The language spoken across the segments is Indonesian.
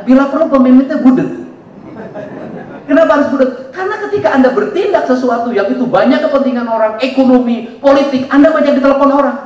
bila perlu pemimpinnya budek. Kenapa harus budek? Karena ketika Anda bertindak sesuatu yang itu banyak kepentingan orang, ekonomi, politik, Anda banyak ditelepon orang.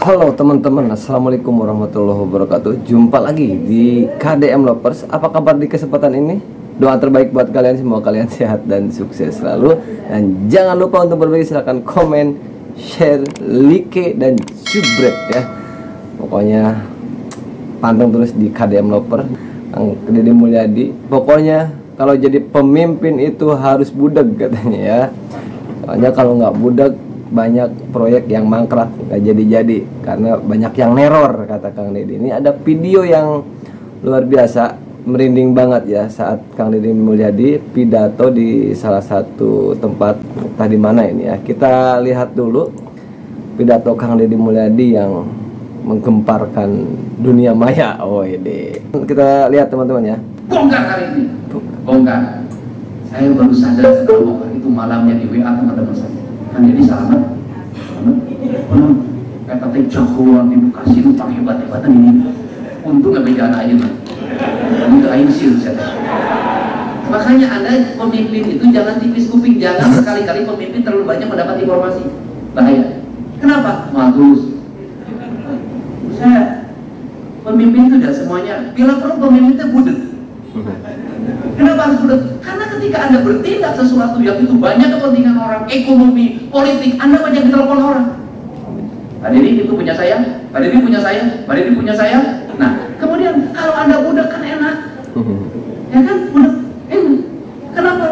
Halo teman-teman, assalamualaikum warahmatullahi wabarakatuh. Jumpa lagi di KDM Lovers. Apa kabar di kesempatan ini? Doa terbaik buat kalian, semoga kalian sehat dan sukses selalu. Dan jangan lupa untuk berbagi, silahkan komen, share, like, dan subscribe ya. Pokoknya pantang terus di KDM Lovers, Kang Deddy Mulyadi. Pokoknya kalau jadi pemimpin itu harus budeg katanya ya. Soalnya kalau nggak budeg, banyak proyek yang mangkrak, nggak jadi-jadi karena banyak yang neror, kata Kang Deddy. Ini ada video yang luar biasa, merinding banget ya, saat Kang Deddy Mulyadi pidato di salah satu tempat, entah di mana ini ya. Kita lihat dulu pidato Kang Deddy Mulyadi yang menggemparkan dunia maya. Oh ini kita lihat teman-teman ya. Bongkar hari ini, bongkar. Saya baru sadar setelah bongkar itu malamnya di WA teman-teman saya. Kan jadi selamat, kata jagoan di Bekasi itu pakai hebat-hebatan ini. Untung nggak beda aja nih, itu air sil saya. Makanya Anda pemimpin itu jangan tipis kuping, jangan sekali-kali pemimpin terlalu banyak mendapat informasi, bahaya. Kenapa? Matus. Saya pemimpin itu tidak semuanya. Bila perlu pemimpin itu budek. Kenapa harus budek? Karena ketika Anda bertindak sesuatu yang itu banyak kepentingan orang, ekonomi, politik, Anda banyak ditelepon orang. Pak Deddy itu punya saya, Pak Deddy punya saya, Pak Deddy punya saya. Nah, kemudian kalau Anda budek kan enak, ya kan? Budek enak. Kenapa?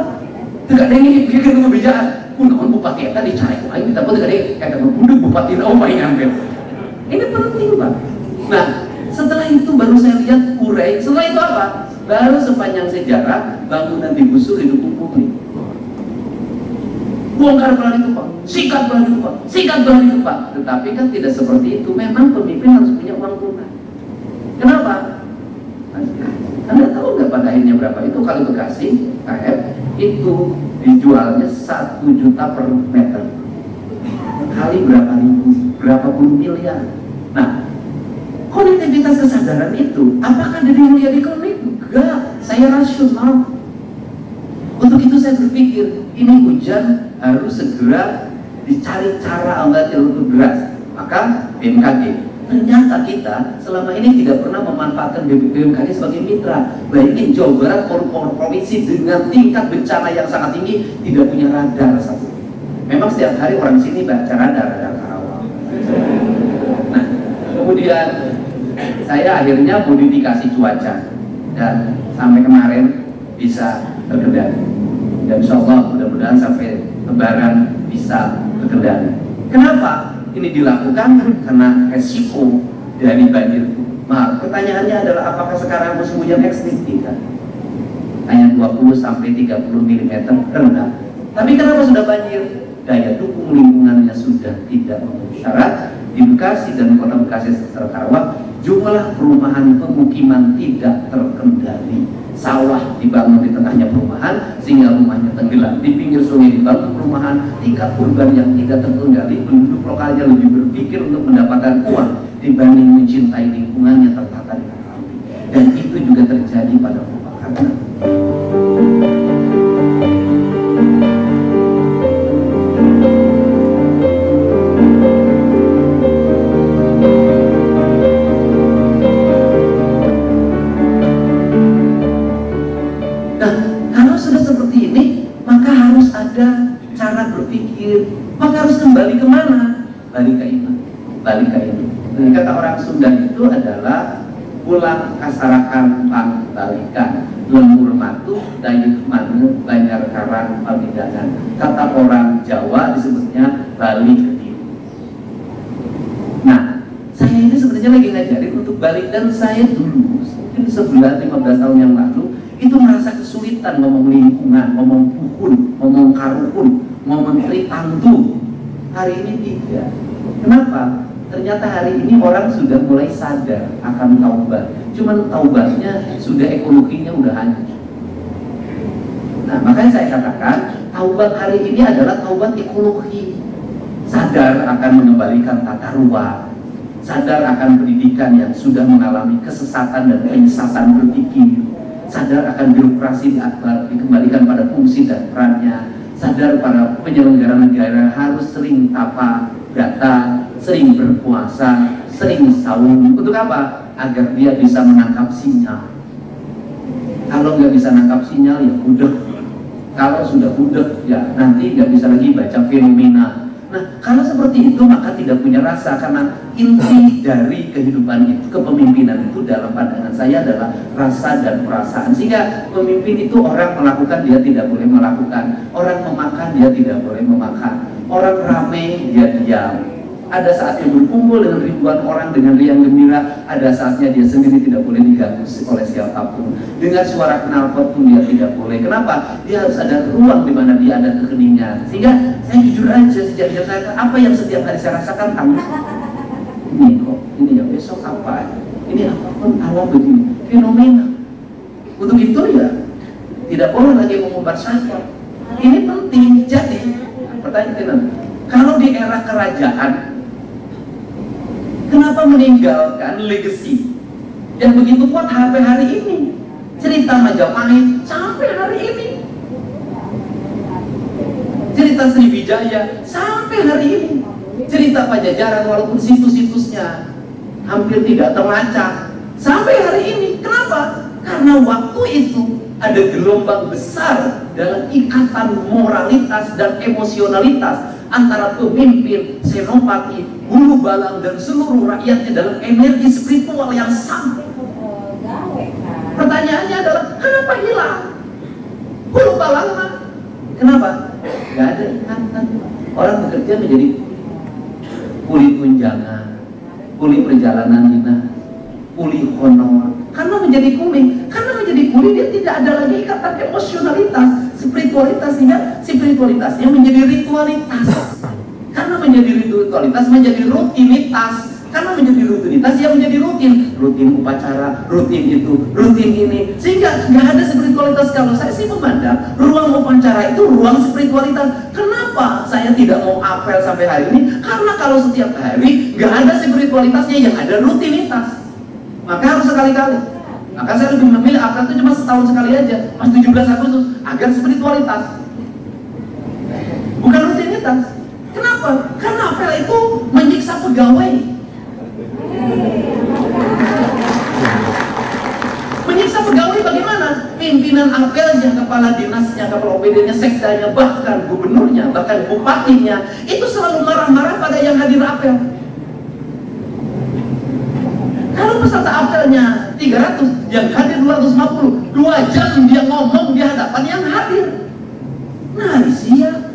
Tidak ada yang pikir kebijakan. Namun bupati kita dicari, ini tapi tidak ada yang kata budek bupati oh main ambil. Ini penting Pak. Nah, setelah itu baru saya lihat urai. Setelah itu apa? Baru sepanjang sejarah bangunan digusur hidup publik. Bongkar pelan itu Pak, sikat pelan itu Pak, sikat pelan itu Pak. Tetapi kan tidak seperti itu. Memang pemimpin harus punya uang tunai. Kenapa? Anda tahu nggak pada akhirnya berapa? Itu kali Bekasi KF itu dijualnya 1 juta per meter. Kali berapa ribu? Berapa puluh miliar? Nah, konektivitas kesadaran itu, apakah Deddy Mulyadi klinik? Enggak, saya rasional. Untuk itu saya berpikir, ini hujan harus segera dicari cara agar lebih deras. Maka BMKG, ternyata kita selama ini tidak pernah memanfaatkan BMKG sebagai mitra. Bayangin Jawa Barat, provinsi dengan tingkat bencana yang sangat tinggi, tidak punya radar satu. Memang setiap hari orang sini baca radar Karawang. Nah, kemudian saya akhirnya modifikasi cuaca dan sampai kemarin bisa terkendali. Dan insya Allah mudah-mudahan sampai Lebaran bisa terkendali. Kenapa ini dilakukan? Karena resiko dari banjir. Nah, pertanyaannya adalah apakah sekarang musim hujan ekstrim? Tidak. Hanya 20 sampai 30 mm rendah. Tapi kenapa sudah banjir? Daya dukung lingkungannya sudah tidak memenuhi syarat. Di Bekasi dan kota Bekasi serta Karawang, jumlah perumahan pemukiman tidak terkendali. Sawah dibangun di tengahnya perumahan sehingga rumahnya tenggelam. Di pinggir sungai dibangun perumahan, tingkat urban yang tidak terkendali. Penduduk lokalnya lebih berpikir untuk mendapatkan uang dibanding mencintai lingkungannya tertata dengan rapi. Dan itu juga terjadi pada Purwakarta. Cara berpikir, maka harus kembali kemana? Balik ke iman, balik ke iman. Kata orang Sunda itu adalah pulang kasarakan pangbalikan, lembur matu dayuk manu banyak karang pamidangan. Kata orang Jawa disebutnya balik ke diri. Nah, saya ini sebenarnya lagi ngajarin untuk balik, dan saya dulu mungkin 11-15 tahun yang lalu itu merasa kesulitan ngomong lingkungan, ngomong puhun, ngomong karukun, ngomong tritantu. Hari ini tidak. Kenapa? Ternyata hari ini orang sudah mulai sadar akan taubat. Cuman taubatnya sudah ekologinya udah hancur. Nah, makanya saya katakan taubat hari ini adalah taubat ekologi. sadar akan mengembalikan tata ruang, sadar akan pendidikan yang sudah mengalami kesesatan dan penyesatan berpikir, sadar akan birokrasi dikembalikan pada fungsi dan perannya, sadar para penyelenggara negara harus sering tapa data, sering berpuasa, sering saum. Untuk apa? Agar dia bisa menangkap sinyal. Kalau nggak bisa nangkap sinyal ya budek. Kalau sudah budek ya nanti nggak bisa lagi baca fenomena. Nah, kalau seperti itu maka tidak punya rasa, karena inti dari kehidupan itu, kepemimpinan itu dalam pandangan saya adalah rasa dan perasaan. Sehingga pemimpin itu orang melakukan dia tidak boleh melakukan, orang memakan dia tidak boleh memakan, orang ramai dia diam. Ada saatnya berkumpul dengan ribuan orang dengan riang gembira, ada saatnya dia sendiri tidak boleh diganggu oleh siapapun. Dengar suara knalpot pun dia tidak boleh. Kenapa? Dia harus ada ruang di mana dia ada keheningan. Sehingga saya jujur aja, sejak saya apa yang setiap hari saya rasakan, ini kok, ini ya besok apa? Ini apapun alam begini, fenomena. Untuk itu ya tidak boleh lagi mengumbar syahwat. Ini penting. Jadi pertanyaan, kalau di era kerajaan, kenapa meninggalkan legacy yang begitu kuat sampai hari ini? Cerita Majapahit sampai hari ini, cerita Sriwijaya sampai hari ini, cerita Pajajaran walaupun situs-situsnya hampir tidak terlacak sampai hari ini. Kenapa? Karena waktu itu ada gelombang besar dalam ikatan moralitas dan emosionalitas antara pemimpin, senopati, guru balang, dan seluruh rakyatnya dalam energi spiritual yang sama. Pertanyaannya adalah, kenapa hilang? Guru balang mah? Kenapa? Gak ada ikatan. Orang bekerja menjadi kuli tunjangan, kuli perjalanan dinas, kuli honor. Karena menjadi kuli dia tidak ada lagi ikatan emosionalitas, spiritualitas, sehingga spiritualitasnya menjadi ritualitas. Karena menjadi ritualitas menjadi rutinitas. Karena menjadi rutinitas dia menjadi rutin upacara, rutin itu, rutin ini, sehingga nggak ada spiritualitas. Kalau saya sih memandang ruang upacara itu ruang spiritualitas. Kenapa saya tidak mau apel sampai hari ini? Karena kalau setiap hari nggak ada spiritualitasnya, yang ada rutinitas. Maka harus sekali-kali. Maka saya lebih memilih apel itu cuma setahun sekali aja, pas 17 Agustus, agar spiritualitas, bukan rutinitas. Kenapa? Karena apel itu menyiksa pegawai. Menyiksa pegawai bagaimana? Pimpinan apelnya, kepala dinasnya, kepala OPD-nya, sekdanya, bahkan gubernurnya, bahkan bupatinya, itu selalu marah-marah pada yang hadir apel. Kalau peserta apelnya 300, yang hadir 250, 2 jam dia ngomong di hadapan yang hadir. Nah, sia.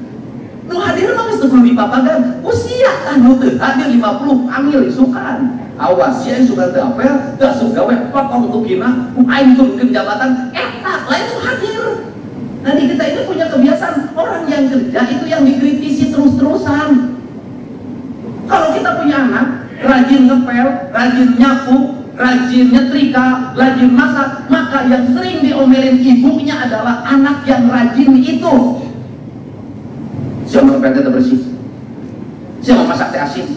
Nu hadir mah geus teu di papagan. Usia kan nu teu hadir 50 panggil isukan. Awas ya isukan teu apel, teu asup gawe potong tukina, aing turunkeun jabatan, eta lain itu hadir. Nah, di kita ini punya kebiasaan orang yang kerja itu yang dikritisi terus-terusan. Kalau kita punya anak rajin ngepel, rajin nyapu, rajin nyetrika, rajin masak, maka yang sering diomelin ibunya adalah anak yang rajin itu. Siapa ngepel teh bersih, siapa masak teh asin,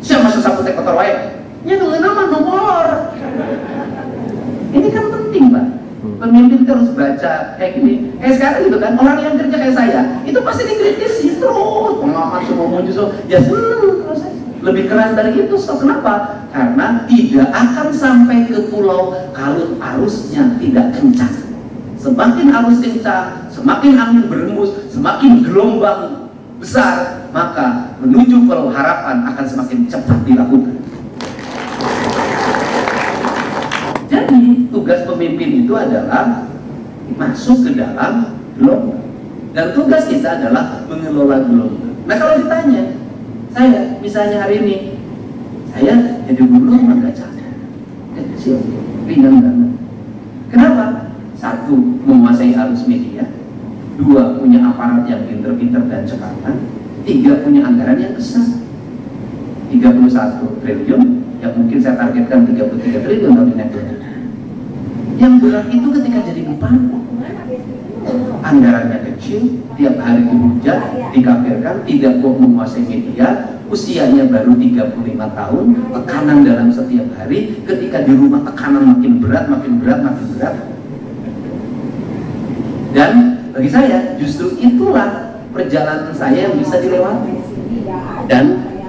siapa masak sapu teh kotor wae, nya nungeuna mah nomor. Ini kan penting, Pak. Pemimpin harus baca kayak gini. Kayak sekarang gitu kan, orang yang kerja kayak saya itu pasti dikritisi terus, pengamat semua muncul, ya seneng kalau saya. Lebih keras dari itu. So, kenapa? Karena tidak akan sampai ke pulau kalau arusnya tidak kencang. Semakin arus kencang, semakin angin berembus, semakin gelombang besar, maka menuju pulau harapan akan semakin cepat dilakukan. Jadi tugas pemimpin itu adalah masuk ke dalam gelombang, dan tugas kita adalah mengelola gelombang. Nah, kalau ditanya saya, misalnya hari ini saya jadi gubernur mah gak capek, kecil, ringan banget. Kenapa? 1, menguasai arus media. 2, punya aparat yang pinter-pinter dan cepatan. 3, punya anggaran yang besar, 31 triliun, yang mungkin saya targetkan 33 triliun tahun ini. Yang berat itu ketika jadi bupati, anggarannya kecil, tiap hari dihujat, dikafirkan, tidak mau menguasai media, usianya baru 35 tahun, tekanan dalam setiap hari, ketika di rumah tekanan makin berat, makin berat, makin berat. Dan bagi saya justru itulah perjalanan saya yang bisa dilewati. Dan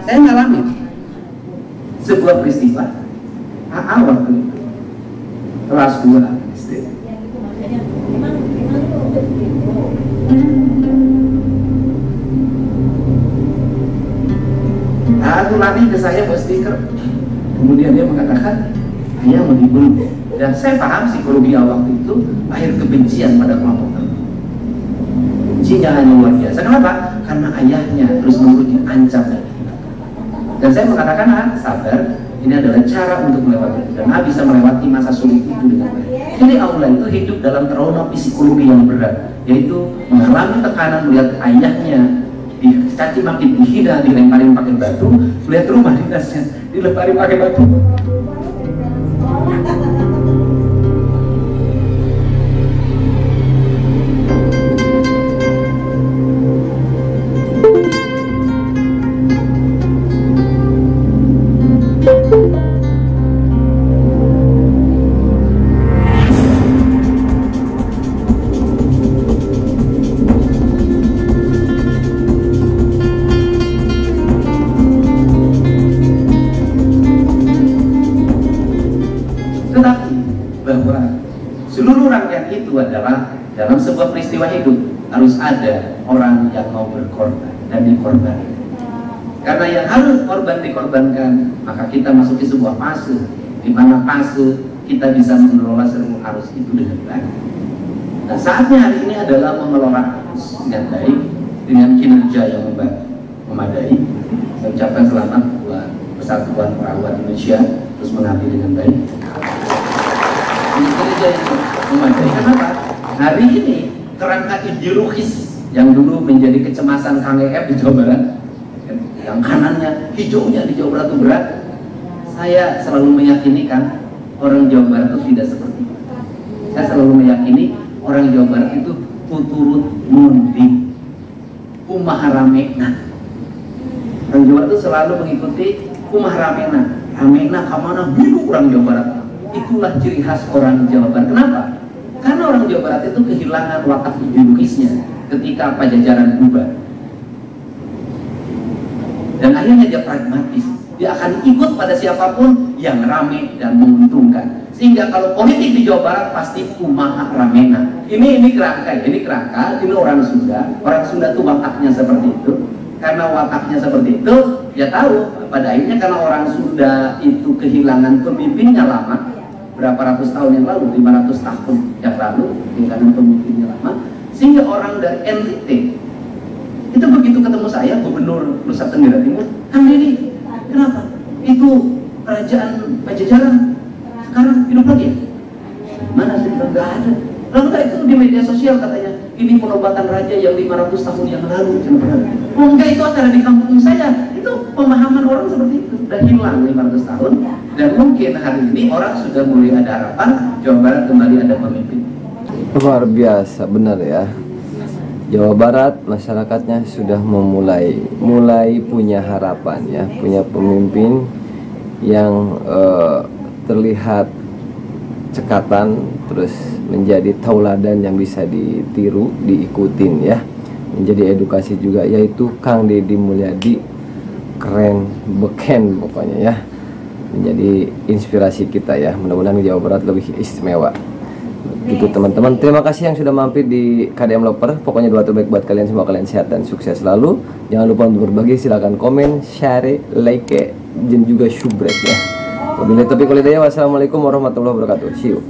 saya mengalami sebuah peristiwa AA waktu itu kelas 2 SD. Aku lari ke saya buat stiker, kemudian dia mengatakan dia mau dibunuh. Dan saya paham psikologi waktu itu lahir kebencian pada kelompok tertentu. Bencinya hanya luar biasa. Kenapa? Karena ayahnya terus menerus diancam. Dan saya mengatakan, sabar, ini adalah cara untuk melewati itu. Dan bisa melewati masa sulit itu dengan baik. Jadi Aula itu hidup dalam trauma psikologi yang berat, yaitu mengalami tekanan melihat ayahnya dicaci maki, dihina, dilemparin pakai batu, melihat rumah dinasnya dilemparin pakai batu. Tetapi bahwa seluruh rangkaian itu adalah dalam sebuah peristiwa hidup harus ada orang yang mau berkorban dan dikorbankan. Karena yang harus korban dikorbankan, maka kita masuk ke sebuah fase di mana fase kita bisa mengelola seluruh arus itu dengan baik. Nah, saatnya hari ini adalah mengelola arus dengan baik, dengan kinerja yang memadai. Saya ucapkan selamat buat Persatuan Perawat Indonesia terus mengambil dengan baik. Ini kerja yang memadai. Kenapa? Hari ini kerangka ideologis yang dulu menjadi kecemasan Kang EF di Jawa Barat, yang kanannya, hijaunya di Jawa Barat itu berat. Saya selalu meyakini kan orang Jawa Barat itu tidak seperti itu. Saya selalu meyakini orang Jawa Barat itu tuturut mundi umaharamena. Orang Jawa Barat itu selalu mengikuti umaharamena. Ramena kamana biru orang Jawa Barat. Itulah ciri khas orang Jawa Barat. Kenapa? Karena orang Jawa Barat itu kehilangan watak ideologisnya ketika Pajajaran bubar. Dan akhirnya dia pragmatis. Dia akan ikut pada siapapun yang rame dan menguntungkan. Sehingga kalau politik di Jawa Barat pasti kumaha ramena. Ini kerangka, ini orang Sunda. Orang Sunda tuh wataknya seperti itu. Karena wataknya seperti itu, dia tahu pada akhirnya karena orang Sunda itu kehilangan pemimpinnya lama, berapa ratus tahun yang lalu, 500 tahun yang lalu, kehilangan pemimpinnya lama, sehingga orang dari NTT itu begitu ketemu saya, Gubernur Nusa Tenggara Timur, Kang Deddy, kenapa? Itu kerajaan Pajajaran sekarang hidup lagi? Mana sih? Nggak ada. Lalu itu di media sosial katanya, ini penobatan raja yang 500 tahun yang lalu. Oh enggak, itu acara di kampung saya. Itu pemahaman orang seperti itu. Sudah hilang 500 tahun. Dan mungkin hari ini orang sudah mulai ada harapan Jawa Barat kembali ada pemimpin. Luar biasa, benar ya. Jawa Barat masyarakatnya sudah mulai punya harapan ya, punya pemimpin yang terlihat cekatan, terus menjadi tauladan yang bisa ditiru, diikutin ya, menjadi edukasi juga, yaitu Kang Deddy Mulyadi. Keren, beken pokoknya ya, menjadi inspirasi kita ya. Mudah-mudahan Jawa Barat lebih istimewa. Gitu teman-teman, terima kasih yang sudah mampir di KDM Loper. Pokoknya doa terbaik buat kalian semua, kalian sehat dan sukses selalu. Jangan lupa untuk berbagi, silahkan komen, share, like, dan juga subscribe ya. Wabillahi taufiq wal hidayah. Wassalamualaikum warahmatullahi wabarakatuh. See you.